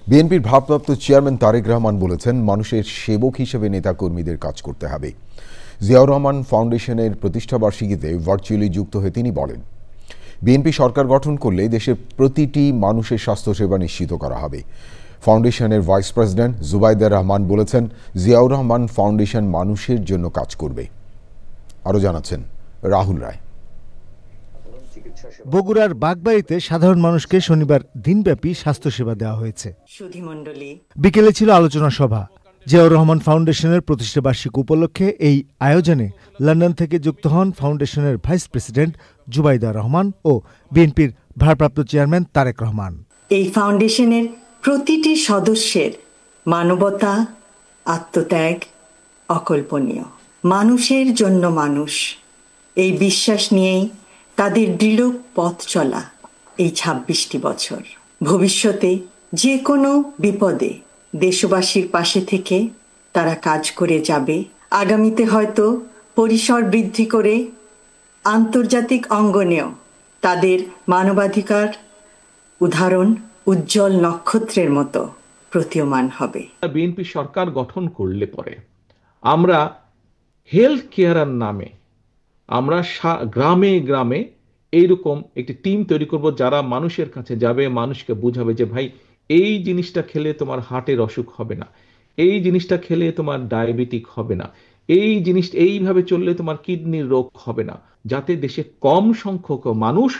বিএনপির ভারপ্রাপ্ত চেয়ারম্যান তারেক রহমান বলেছেন, মানুষের সেবক হিসেবে নেতাকর্মীদের কাজ করতে হবে। জিয়াউর রহমান ফাউন্ডেশনের প্রতিষ্ঠাবার্ষিকীতে ভার্চুয়ালি যুক্ত হয়ে তিনি বলেন, বিএনপি সরকার গঠন করলে দেশের প্রতিটি মানুষের স্বাস্থ্যসেবা নিশ্চিত করা হবে। ফাউন্ডেশনের ভাইস প্রেসিডেন্ট জুবাইদা রহমান বলেছেন, জিয়াউর রহমান ফাউন্ডেশন মানুষের জন্য কাজ করবে। আরও জানাচ্ছেন রাহুল রায়। বগুড়ার বাগবাড়িতে সাধারণ মানুষকে শনিবার দিনব্যাপী স্বাস্থ্যসেবা দেওয়া হয়েছে। বিকেলে ছিল আলোচনা সভা। জিয়াউর রহমান ফাউন্ডেশনের প্রতিষ্ঠাবার্ষিকী উপলক্ষে এই আয়োজনে লন্ডন থেকে যুক্ত হন ফাউন্ডেশনের ভাইস প্রেসিডেন্ট জুবাইদা রহমান ও বিএনপির ভারপ্রাপ্ত চেয়ারম্যান তারেক রহমান। এই ফাউন্ডেশনের প্রতিটি সদস্যের মানবতা, আত্মত্যাগ অকল্পনীয়। মানুষের জন্য মানুষ, এই বিশ্বাস নিয়েই তাদের দৃঢ় পথ চলা এই ২৬টি বছর। ভবিষ্যতে যে কোনো বিপদে দেশবাসীর পাশে থেকে তারা কাজ করে যাবে। আগামীতে হয়তো পরিসর বৃদ্ধি করে আন্তর্জাতিক অঙ্গনেও তাদের মানবাধিকার উদাহরণ উজ্জ্বল নক্ষত্রের মতো প্রতীয়মান হবে। বিএনপি সরকার গঠন করলে পরে আমরা হেলথ কেয়ারের নামে আমরা গ্রামে গ্রামে এইরকম একটি টিম তৈরি করব, যারা মানুষের কাছে যাবে, মানুষকে বুঝাবে যে ভাই এই জিনিসটা খেলে তোমার হার্টের অসুখ হবে না, এই জিনিসটা খেলে তোমার ডায়াবেটিক হবে না, এই জিনিসটা এইভাবে চললে তোমার কিডনির রোগ হবে না, যাতে দেশে কম সংখ্যক মানুষ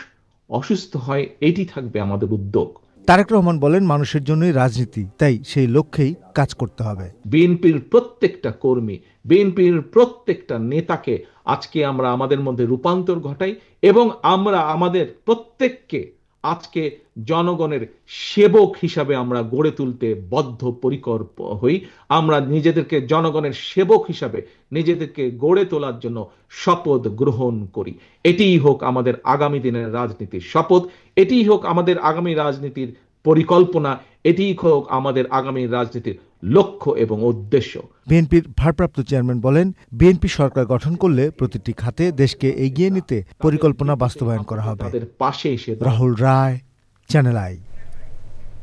অসুস্থ হয়। এটি থাকবে আমাদের উদ্যোগ। তারেক রহমান বলেন, মানুষের জন্যই রাজনীতি, তাই সেই লক্ষ্যেই কাজ করতে হবে। বিএনপির প্রত্যেকটা কর্মী, বিএনপির প্রত্যেকটা নেতাকে আজকে আমরা আমাদের মধ্যে রূপান্তর ঘটাই এবং আমরা আমাদের প্রত্যেককে আজকে জনগণের সেবক হিসাবে আমরা গড়ে তুলতে বদ্ধপরিকর হই। আমরা নিজেদেরকে জনগণের সেবক হিসাবে নিজেদেরকে গড়ে তোলার জন্য শপথ গ্রহণ করি। এটিই হোক আমাদের আগামী দিনের রাজনীতির শপথ, এটিই হোক আমাদের আগামী রাজনীতির পরিকল্পনা, এটিই হোক আমাদের আগামী রাজনীতির লক্ষ্য এবং উদ্দেশ্য। বিএনপির ভারপ্রাপ্ত চেয়ারম্যান বলেন, বিএনপি সরকার গঠন করলে প্রতিটি খাতে দেশকে এগিয়ে নিতে পরিকল্পনা বাস্তবায়ন করা হবে। তাদের পাশে এসে রাহুল রায়, চ্যানেল আই।